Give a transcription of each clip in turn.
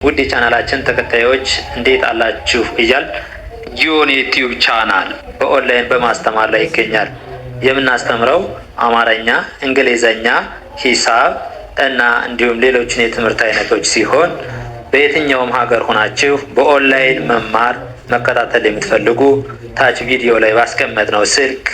ውድ የቻናላችን ተከታዮች እንዴት አላችሁ እያል ጊዮን ዩቲዩብ ቻናል በኦንላይን በማስተማር ላይ ይገኛል። የምናስተምረው አማርኛ፣ እንግሊዘኛ፣ ሂሳብ እና እንዲሁም ሌሎችን የትምህርት አይነቶች ሲሆን በየትኛውም ሀገር ሆናችሁ በኦንላይን መማር መከታተል የምትፈልጉ ታች ቪዲዮ ላይ ባስቀመጥነው ስልክ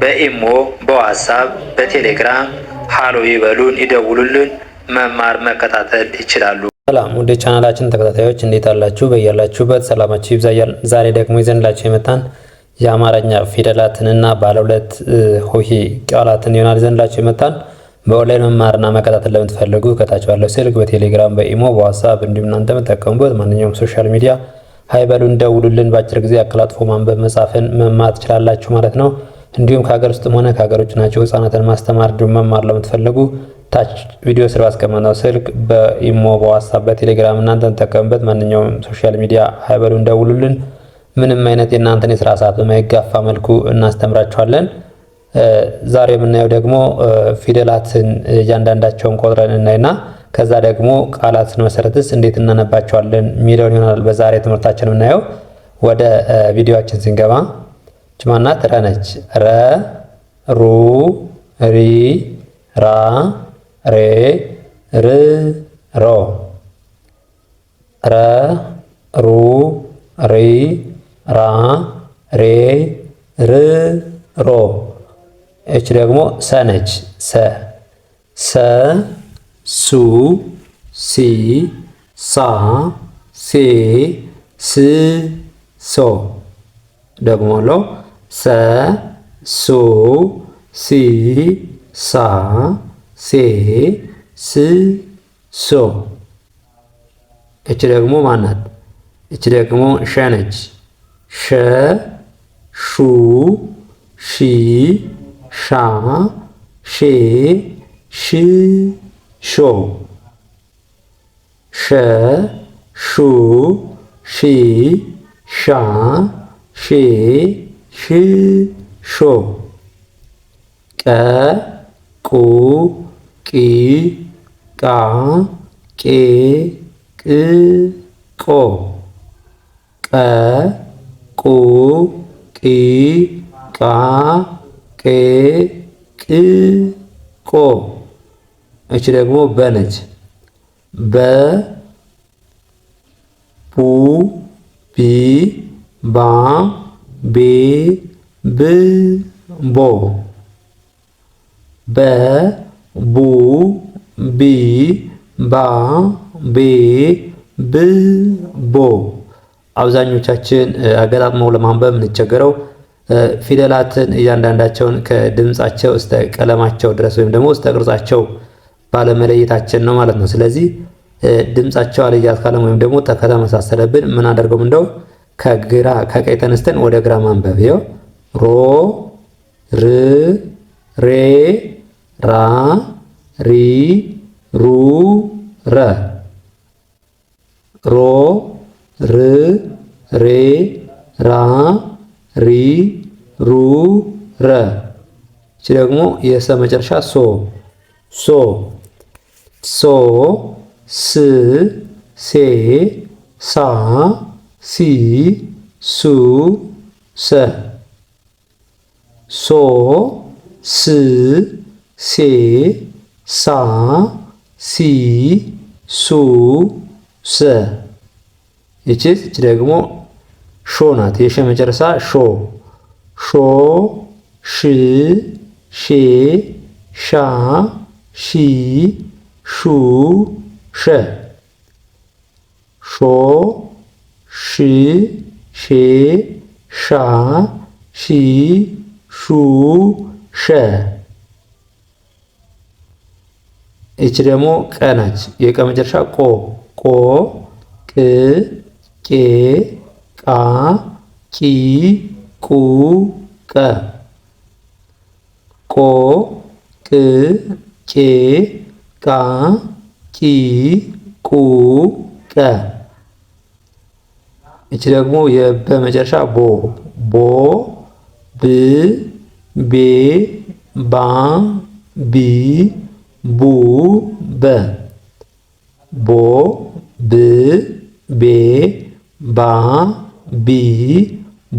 በኢሞ፣ በዋትስአፕ፣ በቴሌግራም ሃሎ ይበሉን፣ ይደውሉልን፣ መማር መከታተል ይችላሉ። ሰላም ወደ ቻናላችን ተከታታዮች እንዴት አላችሁ? በያላችሁበት ሰላማችሁ ይብዛያል። ዛሬ ደግሞ ይዘንላችሁ የመጣን የአማርኛ ፊደላትንና ባለ ሁለት ሆሄ ቃላትን ይሆናል ይዘንላችሁ የመጣን። በኦንላይን መማርና መከታተል ለምትፈልጉ ከታች ባለው ስልክ በቴሌግራም፣ በኢሞ፣ በዋትስአፕ እንዲሁም እናንተ የምትጠቀሙበት ማንኛውም ሶሻል ሚዲያ ሃይበሉን ደውሉልን። በአጭር ጊዜ አቀላጥፎ ማንበብ መጻፍን መማር ትችላላችሁ ማለት ነው። እንዲሁም ከሀገር ውስጥም ሆነ ከሀገር ውጭ ናችሁ ህጻናትን ማስተማር እንዲሁም መማር ለምትፈልጉ ታች ቪዲዮ ስር ባስቀመጥነው ስልክ በኢሞ፣ በዋትስአፕ፣ በቴሌግራም እናንተ ተጠቀሙበት ማንኛውም ሶሻል ሚዲያ ሃይበሉን ደውሉልን። ምንም አይነት የእናንተን የስራ ሰዓት በማይጋፋ መልኩ እናስተምራችኋለን። ዛሬ የምናየው ደግሞ ፊደላትን እያንዳንዳቸውን ቆጥረን እናይና ከዛ ደግሞ ቃላትን መሰረትስ እንዴት እናነባቸዋለን የሚለውን ይሆናል በዛሬ ትምህርታችን የምናየው። ወደ ቪዲዮአችን ስንገባ ችማናት ረ ነች። ረ፣ ሩ፣ ሪ፣ ራ፣ ሬ፣ ር፣ ሮ። ረ፣ ሩ፣ ሪ፣ ራ፣ ሬ፣ ር፣ ሮ። እች ደግሞ ሰ ነች። ሰ፣ ሰ፣ ሱ፣ ሲ፣ ሳ፣ ሴ፣ ስ፣ ሶ። ደግሞ ሎ ሰ፣ ሱ፣ ሲ፣ ሳ፣ ሴ፣ ስ፣ ሶ። እች ደግሞ ማናት? እች ደግሞ ሸ ነች። ሸ፣ ሹ፣ ሺ፣ ሻ፣ ሼ፣ ሽ፣ ሾ። ሸ፣ ሹ፣ ሺ፣ ሻ፣ ሼ፣ ሽ፣ ሾ። ቀ፣ ቁ፣ ቂ፣ ቃ፣ ቄ፣ ቅ፣ ቆ። ቀ፣ ቁ፣ ቂ፣ ቃ፣ ቄ፣ ቅ፣ ቆ። እች ደግሞ በ ነች። በ፣ ቡ፣ ቢ፣ ባ፣ ቤ፣ ብ፣ ቦ። በ፣ ቡ፣ ቢ፣ ባ፣ ቤ፣ ብ፣ ቦ። አብዛኞቻችን አገጣጥመው ለማንበብ የምንቸገረው ፊደላትን እያንዳንዳቸውን ከድምጻቸው እስከ ቀለማቸው ድረስ ወይም ደግሞ እስከ ቅርጻቸው ባለመለየታችን ነው ማለት ነው። ስለዚህ ድምጻቸው አለያት ካለም ወይም ደግሞ ከተመሳሰለብን ምን አደርገው እንደው ከግራ ከቀኝ ተነስተን ወደ ግራ ማንበብ ይኸው ሮ፣ ር፣ ሬ፣ ራ፣ ሪ፣ ሩ፣ ረ። ሮ፣ ር፣ ሬ፣ ራ፣ ሪ፣ ሩ፣ ረ። እቺ ደግሞ የሰ መጨረሻ ሶ። ሶ፣ ሶ፣ ስ፣ ሴ፣ ሳ፣ ሲ፣ ሱ፣ ሰ። ሶ፣ ስ፣ ሴ፣ ሳ፣ ሲ፣ ሱ፣ ሰ። እቺ ደግሞ ሾ ናት። የሸ መጨረሻ ሾ። ሾ፣ ሽ፣ ሼ፣ ሻ፣ ሺ፣ ሹ፣ ሸ። ሾ፣ ሽ፣ ሼ፣ ሻ፣ ሺ፣ ሹ፣ ሸ። እች ደግሞ ቀ ናች። የቀ መጨረሻ ቆ። ቆ፣ ቅ፣ ቄ፣ ቃ፣ ቂ፣ ቁ፣ ቀ። ቆ፣ ቅ፣ ቄ፣ ቃ፣ ቂ፣ ቁ፣ ቀ። እች ደግሞ የበ መጨረሻ ቦ። ቦ፣ ብ፣ ቤ፣ ባ፣ ቢ ቡ በ ቦ ብ ቤ ባ ቢ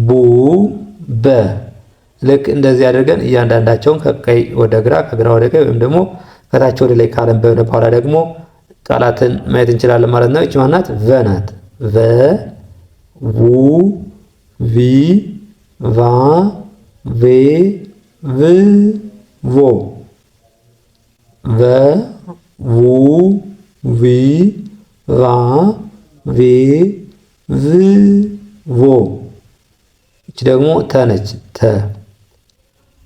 ቡ በ። ልክ እንደዚህ አድርገን እያንዳንዳቸውን ከቀኝ ወደ ግራ ከግራ ወደ ቀኝ ወይም ደግሞ ከታች ወደ ላይ ካነበብን በኋላ ደግሞ ቃላትን ማየት እንችላለን ማለት ነው። እቺ ማናት? ቨ ናት። ቨ ው ቪ ቫ ቬ ቭ ቮ። ቨ ው ቪ ቫ ቬ ቭ ቮ። እቺ ደግሞ ተ ነች። ተ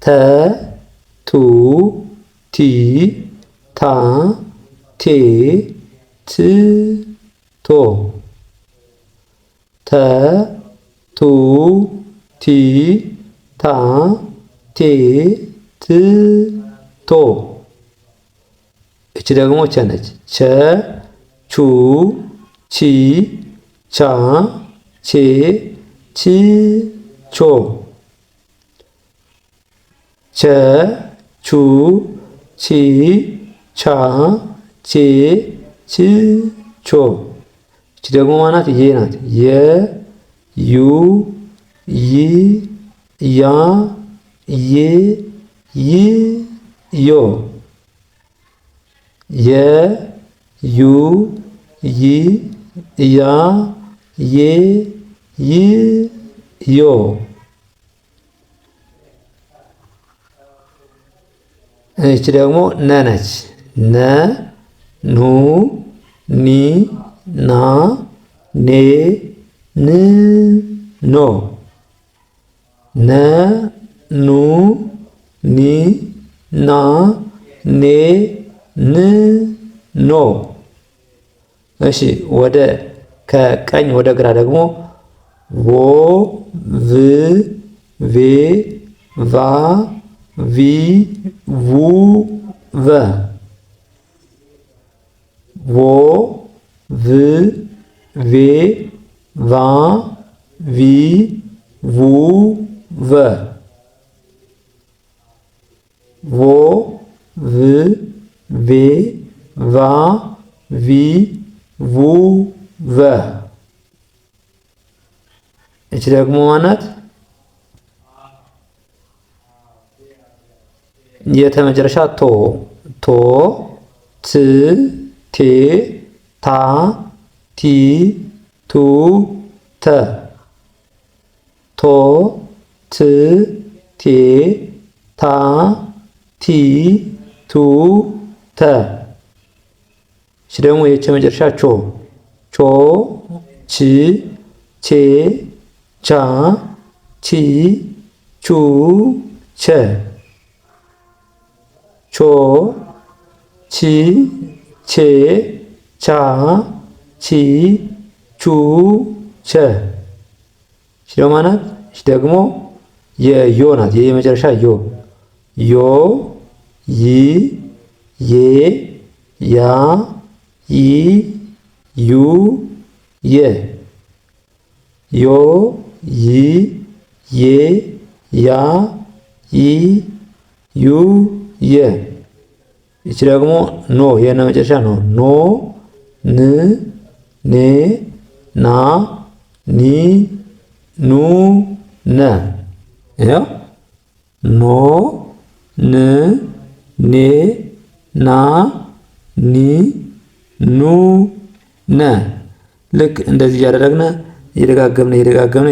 ተ ቱ ቲ ታ ቴ ት ቶ። ተ ቱ ቲ ታ ቴ ት ቶ። እቺ ደግሞ ቸ ነች። ቸ ቹ ቺ ቻ ቼ ቺ ቾ። ቸ ቹ ቺ ቻ ቼ ች ቾ። እቺ ደግሞ ማናት? የ ናት። የ ዩ ይ ያ ዬ ይ ዮ። የ ዩ ይ ያ ዬ ይ ዮ። እቺ ደግሞ ነ ነች። ነ ኑ ኒ ና ኔ ን ኖ። ነ ኑ ኒ ና ኔ ን ኖ። እሺ ወደ ከቀኝ ወደ ግራ ደግሞ ቮ ቭ ቬ ቫ ቪ ቡ ቨ። ቮ ቭ ቬ ቫ ቪ ቡ ቨ። ቮ ቭ ቬ ቫ ቪ ቡ ቨ። እቺ ደግሞ ማናት? የተመጨረሻ ቶ ቶ ት ቴ ታ ቲ ቱ ተ። ቶ ት ቴ ታ ቲ ቱ ተ። እሺ ደግሞ የቸ መጨረሻ ቾ ቾ ቺ ቼ ቻ ቺ ቹ ቸ። ቾ ቺ ቼ ቻ ቺ ቹ ቸ። እሺ ደግሞ ማናት? እሺ ደግሞ የዮ ናት። የመጨረሻ ዮ ዮ ይ ዬ ያ ይ ዩ የ። ዮ ይ ዬ ያ ይ ዩ የ። ይቺ ደግሞ ኖ የነ መጨረሻ ነው። ኖ ን ኔ ና ኒ ኑ ነ። ይኸው ኖ ን ኔ ና ኒ ኑ ነ። ልክ እንደዚህ እያደረግን እየደጋገምነ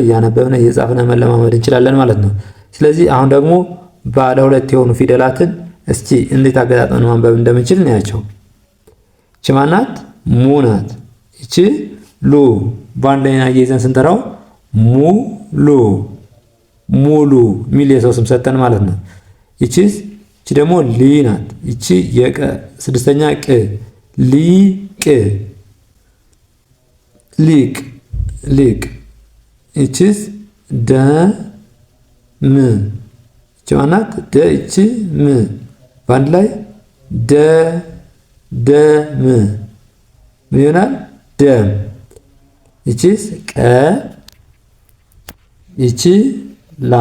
እያነበብነ እየጻፍነ መለማመድ እንችላለን ማለት ነው። ስለዚህ አሁን ደግሞ ባለ ሁለት የሆኑ ፊደላትን እስኪ እንዴት አገጣጥመን ማንበብ እንደምንችል እናያቸው። እቺ ማናት? ሙ ናት። እቺ ሉ በአንድ ላይ አያይዘን ስንጠራው ሙሉ ሙሉ ሚል የሰው ስም ሰጠን ማለት ነው። እቺ ደግሞ ሊ ናት። እቺ የቀ ስድስተኛ ቅ ሊቅ ሊቅ ሊቅ። እቺስ ደ ም እቺ ማናት? ደ እቺ ም በአንድ ላይ ደ ደም ምን ይሆናል? ደም። እቺስ ቀ እቺ ላ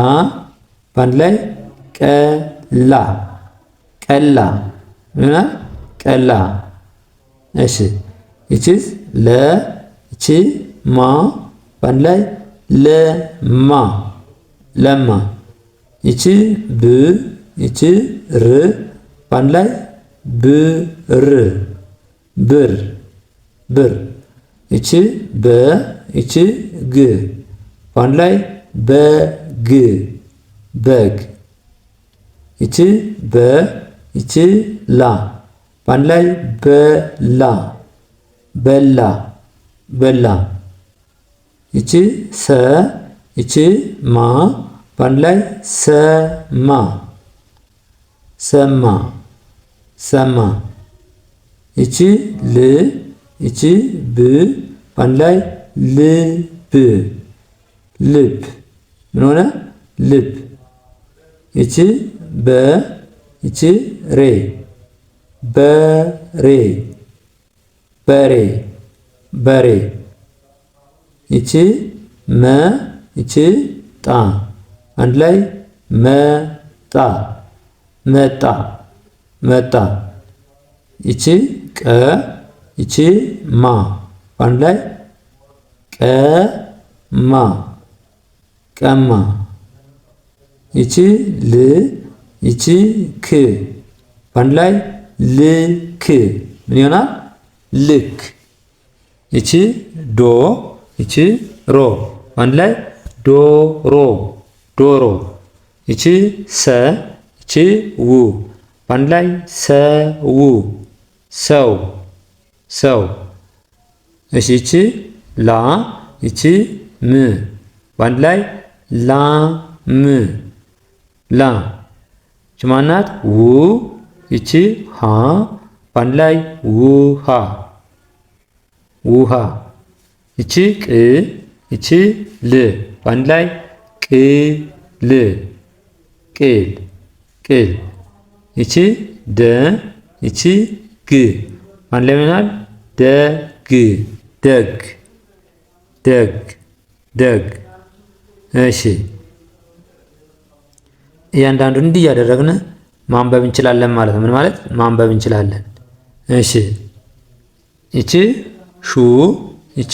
በአንድ ላይ ቀላ ቀላ ምን ይሆናል? ቀላ። እሺ እቺስ ለ ይቺ ማ በአንድ ላይ ለማ ለማ። ይቺ ብ ይቺ ር በአንድ ላይ ብር ብር ብር። ይቺ በ ይቺ ግ በአንድ ላይ በግ በግ። ይቺ በ ይቺ ላ በአንድ ላይ በላ በላ በላ። ይቺ ሰ ይቺ ማ በአንድ ላይ ሰማ ሰማ ሰማ። ይቺ ል ይቺ ብ በአንድ ላይ ልብ ልብ። ምን ሆነ? ልብ። ይቺ በ ይቺ ሬ በሬ በሬ በሬ። ይቺ መ ይቺ ጣ አንድ ላይ መጣ መጣ መጣ። ይቺ ቀ ይቺ ማ አንድ ላይ ቀማ ቀማ። ይቺ ል ይቺ ክ በአንድ ላይ ልክ ምን ይሆናል? ልክ። ይቺ ዶ ይቺ ሮ በአንድ ላይ ዶሮ ዶሮ። ይቺ ሰ ይቺ ው በአንድ ላይ ሰው ሰው ሰው። እሺ ይቺ ላ ይቺ ም በአንድ ላይ ላም ላ። ይቺ ማናት? ው ይቺ ሃ በአንድ ላይ ውሃ ውሃ። ይቺ ቅ ይቺ ል በአንድ ላይ ቅል ቅል ቅል። ይቺ ደ ይቺ ግ በአንድ ላይ ይሆናል ደግ ደግ ደግ ደግ። እሺ እያንዳንዱን እንዲህ እያደረግን ማንበብ እንችላለን ማለት ነው። ምን ማለት ማንበብ እንችላለን። እሺ ይቺ ሹ ይቺ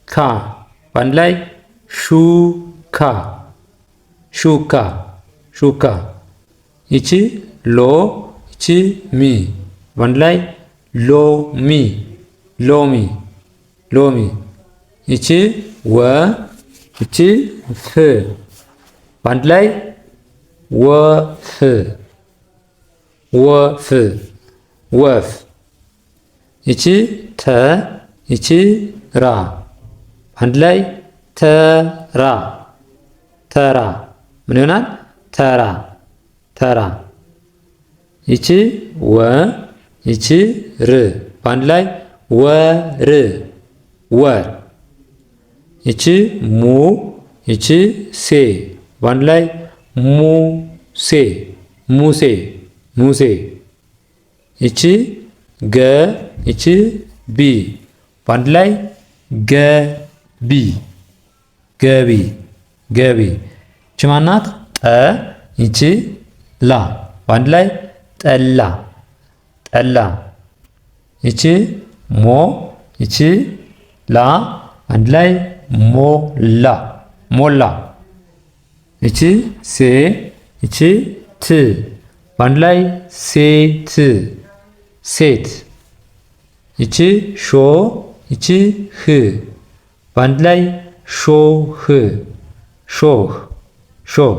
ካ በአንድ ላይ ሹካ ሹካ ሹካ። ይቺ ሎ ይቺ ሚ በአንድ ላይ ሎሚ ሎሚ ሎሚ። ይቺ ወ ይቺ ፍ በአንድ ላይ ወፍ ወፍ ወፍ። ይቺ ተ ይቺ ራ በአንድ ላይ ተራ ተራ ምን ይሆናል? ተራ ተራ። ይቺ ወ ይቺ ር በአንድ ላይ ወር ወር። ይቺ ሙ ይቺ ሴ በአንድ ላይ ሙሴ ሙሴ ሙሴ። ይቺ ገ ይቺ ቢ በአንድ ላይ ገቢ ገቢ ገቢ። ይቺ ማናት? ጠ ይቺ ላ በአንድ ላይ ጠላ ጠላ። ይቺ ሞ ይቺ ላ አንድ ላይ ሞላ ሞላ። ይቺ ሴ ይቺ ት በአንድ ላይ ሴት ሴት። ይቺ ሾ ይቺ ህ በአንድ ላይ ሾህ ሾህ ሾህ።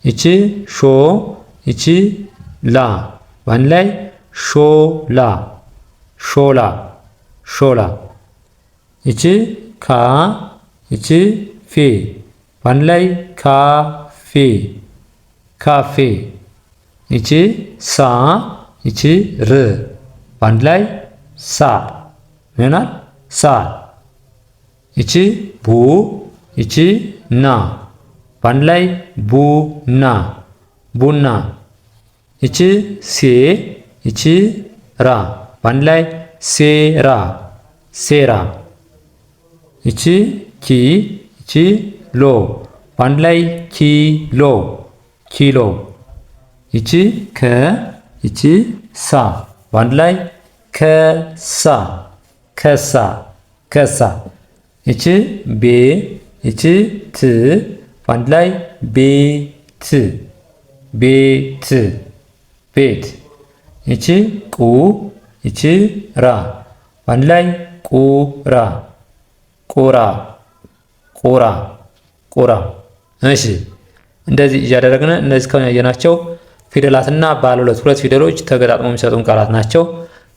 ይቺ ሾ ይቺ ላ በአንድ ላይ ሾላ ሾላ ሾላ። ይቺ ካ ይቺ ፌ በአንድ ላይ ካፌ ካፌ። ይቺ ሳ ይቺ ር በአንድ ላይ ሳር ይሆናል ሳር። ይቺ ቡ ይቺ ና በአንድ ላይ ቡና ቡና። ይቺ ሴ ይቺ ራ በአንድ ላይ ሴራ ሴራ። ይቺ ኪ ይቺ ሎ በአንድ ላይ ኪሎ ኪሎ። ይቺ ከ ይቺ ሳ በአንድ ላይ ከሳ ከሳ ከሳ። ይቺ ቤ ይቺ ት በአንድ ላይ ቤት ቤት ቤት። ይቺ ቁ ይቺ ራ በአንድ ላይ ቁራ ቁራ ቁራ ቁራ። እሺ እንደዚህ እያደረግን እነዚህ ከሆነ ያየናቸው ፊደላትና ባለ ሁለት ፊደሎች ተገጣጥመው የሚሰጡን ቃላት ናቸው።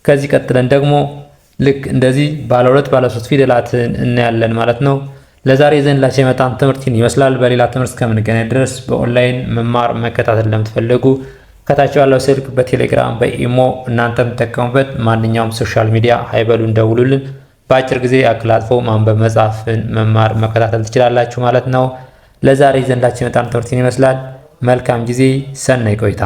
ከዚህ ቀጥለን ደግሞ ልክ እንደዚህ ባለ ሁለት ባለ ሶስት ፊደላትን እናያለን ማለት ነው። ለዛሬ ይዘንላችሁ የመጣን ትምህርትን ይመስላል። በሌላ ትምህርት እስከምንገናኝ ድረስ በኦንላይን መማር መከታተል ለምትፈልጉ ከታች ያለው ስልክ በቴሌግራም በኢሞ እናንተ የምትጠቀሙበት ማንኛውም ሶሻል ሚዲያ ሀይበሉን ደውሉልን። በአጭር ጊዜ አቀላጥፎ ማንበብ መጻፍን መማር መከታተል ትችላላችሁ ማለት ነው። ለዛሬ ይዘንላችሁ የመጣን ትምህርትን ይመስላል። መልካም ጊዜ፣ ሰናይ ቆይታ